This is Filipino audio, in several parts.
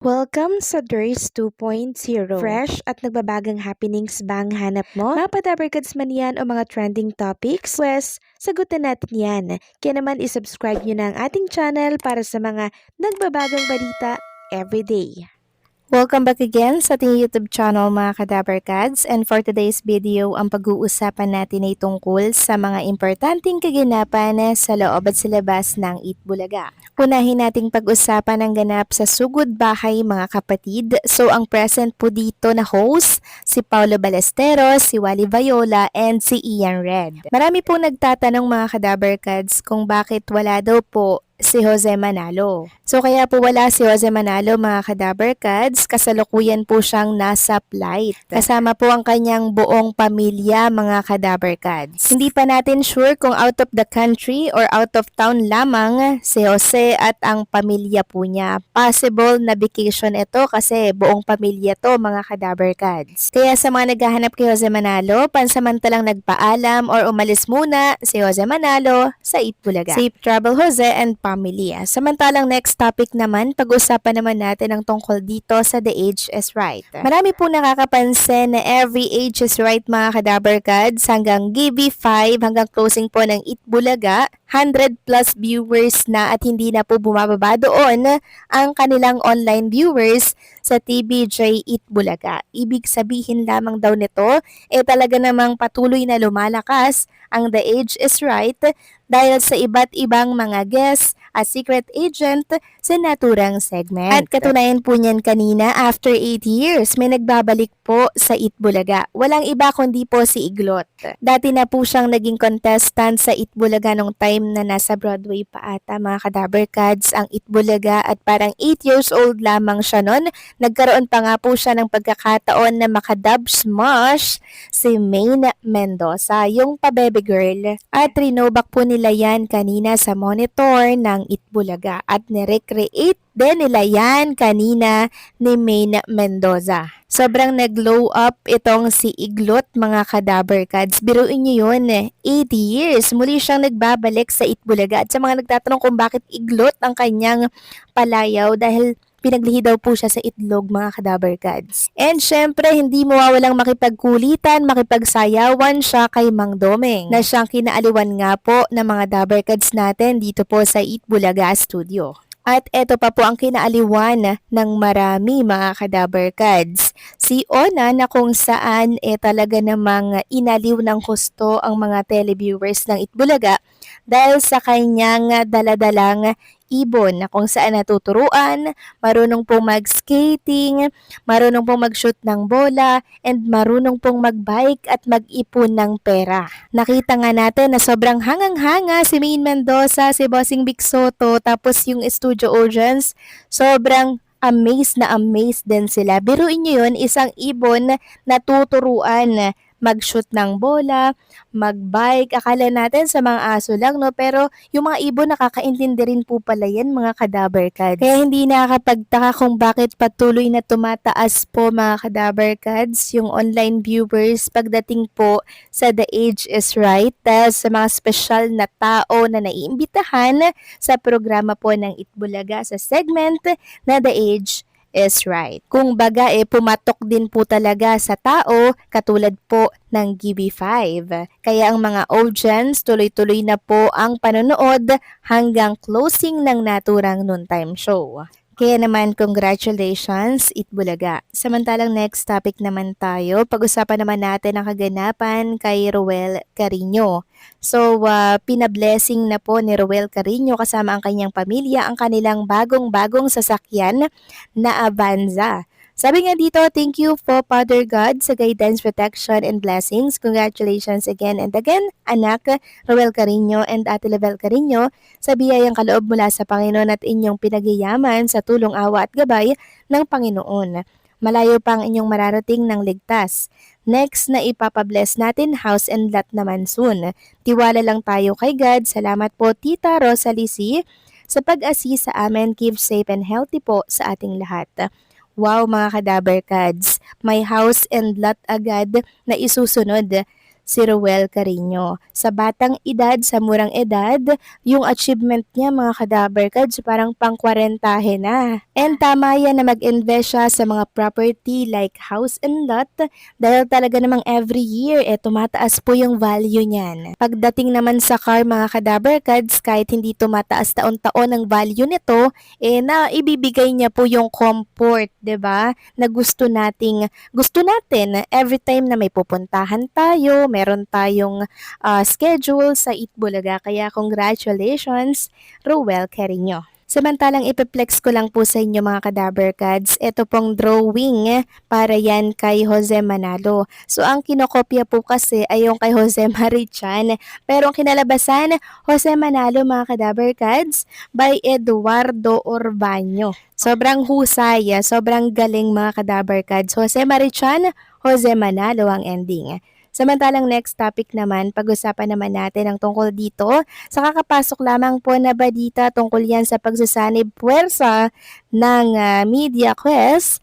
Welcome sa Durs 2.0. Fresh at nagbabagang happenings ba ang hanap mo? Mga padabarkads man yan o mga trending topics? Pwes, sagutin natin yan. Kaya naman isubscribe nyo na ang ating channel para sa mga nagbabagang balita everyday. Welcome back again sa ating YouTube channel mga Kadabarkads, and for today's video ang pag-uusapan natin ay tungkol sa mga importanteng kaganapan sa loob at sa labas ng Itbulaga. Unahin nating pag-usapan ang ganap sa Sugod Bahay mga kapatid. So ang present po dito na host, si Paulo Balesteros, si Wally Viola, and si Ian Red. Marami po nagtatanong mga Kadabarkads kung bakit wala daw po si Jose Manalo. So kaya po wala si Jose Manalo mga Kadabarkads, kasalukuyan po siyang nasa flight. Kasama po ang kanyang buong pamilya mga Kadabarkads. Hindi pa natin sure kung out of the country or out of town lamang si Jose at ang pamilya po niya. Possible na vacation ito kasi buong pamilya to mga Kadabarkads. Kaya sa mga naghahanap kay Jose Manalo, pansamantalang nagpaalam or umalis muna si Jose Manalo sa Itbulaga. Safe travel Jose and family. Samantalang next topic naman, pag-usapan naman natin ang tungkol dito sa The Age is Right. Marami po nakakapansin na every age is right mga Kadabarkads hanggang GB5 hanggang closing po ng Itbulaga, 100 plus viewers na at hindi na po bumababa doon ang kanilang online viewers sa TVJ Itbulaga. Ibig sabihin lamang daw nito, talaga namang patuloy na lumalakas ang The Age is Right dahil sa iba't ibang mga guests at secret agent sa naturang segment. At katunayan po niyan kanina, after 8 years, may nagbabalik po sa Itbulaga. Walang iba kundi po si Iglot. Dati na po siyang naging contestant sa Itbulaga nung time na nasa Broadway pa ata mga Kadabarkads ang Itbulaga at parang 8 years old lamang siya nun. Nagkaroon pa nga po siya ng pagkakataon na makadub smash si Maine Mendoza, yung pa-baby girl. At rinobak po nila yan kanina sa monitor ng Itbulaga at nirecreate din nila yan kanina ni Maine Mendoza. Sobrang nag-glow up itong si Iglot mga Kadabarkads. Biruin nyo yun, 80 years. Muli siyang nagbabalik sa Itbulaga. At sa mga nagtatanong kung bakit Iglot ang kanyang palayaw dahil pinaglihi daw po siya sa itlog mga Kadabarkads. And syempre, hindi mawawalang makipagkulitan, makipagsayawan siya kay Mang Domeng na siyang kinaaliwan nga po ng mga Dabarkads natin dito po sa Itbulaga Studio. At eto pa po ang kinaaliwan ng marami mga Kadabarkads. Si Ona na kung saan talaga namang inaliw ng husto ang mga televiewers ng Itbulaga dahil sa kanyang daladalang ibon na kung saan natuturuan, marunong pong mag-skating, marunong pong mag-shoot ng bola, and marunong pong mag-bike at mag-ipon ng pera. Nakita nga natin na sobrang hangang-hanga si Maine Mendoza, si Bossing Vic Soto, tapos yung studio audience, sobrang amazed din sila. Biruin nyo yun, isang ibon na tuturuan mag-shoot ng bola, mag-bike. Akala natin sa mga aso lang, no? Pero yung mga ibon nakakaintindi rin po pala yan, mga Kadabarkads. Kaya hindi nakakapagtaka kung bakit patuloy na tumataas po, mga Kadabarkads, yung online viewers pagdating po sa The Age is Right dahil sa mga special na tao na naiimbitahan sa programa po ng Itbulaga sa segment na The Age is Right. Kung baga pumatok din po talaga sa tao katulad po ng GB5. Kaya ang mga audience tuloy-tuloy na po ang panonood hanggang closing ng naturang noontime show. Kaya naman, congratulations, Itbulaga. Samantalang next topic naman tayo, pag-usapan naman natin ang kaganapan kay Roel Carino. So, pinablessing na po ni Roel Carino kasama ang kanyang pamilya ang kanilang bagong-bagong sasakyan na Avanza. Sabi nga dito, thank you po Father God sa guidance, protection, and blessings. Congratulations again and again, anak Roel Carino and Ate Lebel Carino, sa biyayang kaloob mula sa Panginoon at inyong pinagyayaman sa tulong awa at gabay ng Panginoon. Malayo pa ang inyong mararating ng ligtas. Next na ipapabless natin house and lot naman soon. Tiwala lang tayo kay God. Salamat po Tita Rosa Lisi sa pag-assist sa amin. Keep safe and healthy po sa ating lahat. Wow mga Kadabarkads, may house and lot agad na isusunod si Ruel Carino. Sa batang edad, sa murang edad, yung achievement niya mga kadabarkads parang pang-kwarentahe na. And tama yan na mag-invest siya sa mga property like house and lot dahil talaga namang every year tumataas po yung value niyan. Pagdating naman sa car mga kadabarkads, kahit hindi tumataas taon-taon ang value nito, na ibibigay niya po yung comfort, 'di ba? Na gusto natin every time na may pupuntahan tayo, meron tayong schedule sa Eat Bulaga. Kaya congratulations, Ruel Carino. Samantalang ipiplex ko lang po sa inyo mga kadabarkads, ito pong drawing para yan kay Jose Manalo. So ang kinokopya po kasi ay yung kay Jose Marichan, pero ang kinalabasan, Jose Manalo mga kadabarkads by Eduardo Orbaño. Sobrang husay, sobrang galing mga kadabarkads. Jose Marichan, Jose Manalo ang ending. Samantalang next topic naman, pag-usapan naman natin ang tungkol dito sa kakapasok lamang po na balita tungkol yan sa pagsasanib puwersa ng Media Quest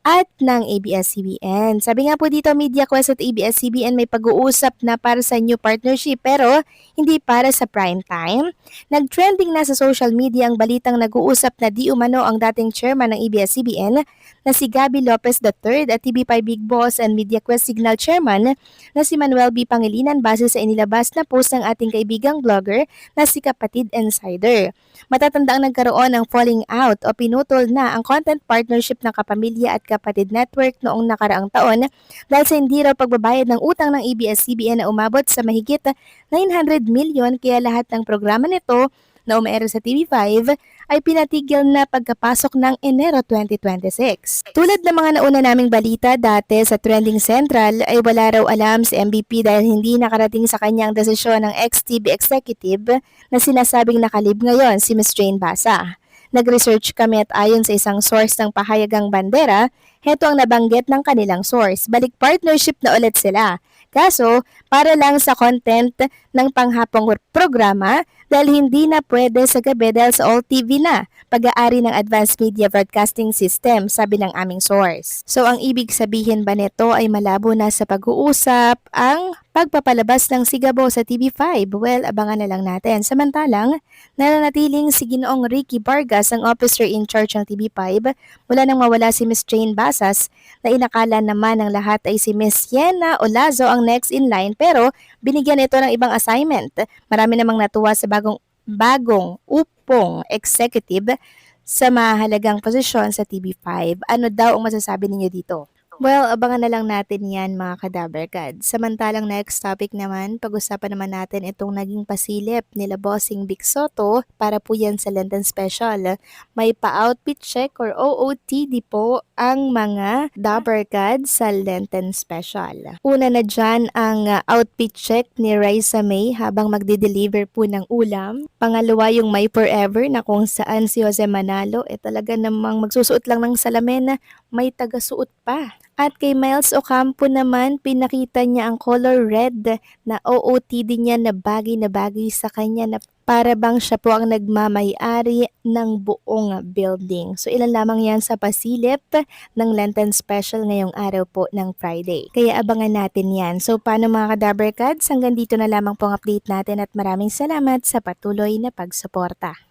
at ng ABS-CBN. Sabi nga po dito, Media Quest at ABS-CBN may pag-uusap na para sa new partnership pero hindi para sa prime time. Nag-trending na sa social media ang balitang nag-uusap na di umano ang dating chairman ng ABS-CBN na si Gabby Lopez III at TV5 Big Boss and Media Quest Signal Chairman na si Manuel B. Pangilinan base sa inilabas na post ng ating kaibigang vlogger na si Kapatid Insider. Matatandang nagkaroon ng falling out o pinutol na ang content partnership ng Kapamilya at Kapatid Network noong nakaraang taon dahil sa hindi raw pagbabayad ng utang ng ABS-CBN na umabot sa mahigit 900 million kaya lahat ng programa nito na umaero sa TV5 ay pinatigil na pagkapasok ng Enero 2026. Tulad ng mga nauna naming balita dati sa Trending Central ay wala raw alam si MVP dahil hindi nakarating sa kanyang desisyon ng ex-TV executive na sinasabing nakalib ngayon si Ms. Jane Basa. Nag-research kami at ayon sa isang source ng Pahayagang Bandera, heto ang nabanggit ng kanilang source. Balik partnership na ulit sila. Kaso, para lang sa content ng panghapong programa dahil hindi na pwede sa gabi dahil sa All TV na pag-aari ng Advanced Media Broadcasting System, sabi ng aming source. So, ang ibig sabihin ba nito ay malabo na sa pag-uusap ang pagpapalabas ng Sigabo sa TV5? Well, abangan na lang natin. Samantalang, nananatiling si Ginoong Ricky Vargas ang officer in charge ng TV5 mula nang mawala si Miss Jane Basas na inakala naman ng lahat ay si Miss Yena Olazo ang next in line pero binigyan ito ng ibang assignment. Marami namang natuwa sa bagong upong executive sa mahalagang posisyon sa TV5. Ano daw ang masasabi ninyo dito? Well, abangan na lang natin yan mga kadabarkad. Samantalang next topic naman, pag-usapan naman natin itong naging pasilip nila Bossing Big Soto para po yan sa Lenten Special. May pa-outfit check or OOTD po ang mga dabarkad sa Lenten Special. Una na dyan ang outfit check ni Raisa May habang magde-deliver po ng ulam. Pangalawa yung May Forever na kung saan si Jose Manalo talaga namang magsusuot lang ng salamin na may taga-suot pa. At kay Miles Ocampo naman, pinakita niya ang color red na OOTD niya na bagay sa kanya na para bang siya po ang nagmamay-ari ng buong building. So ilan lamang yan sa pasilip ng Lenten Special ngayong araw po ng Friday. Kaya abangan natin yan. So paano mga kadabarkads? Hanggang dito na lamang po ang update natin at maraming salamat sa patuloy na pagsuporta.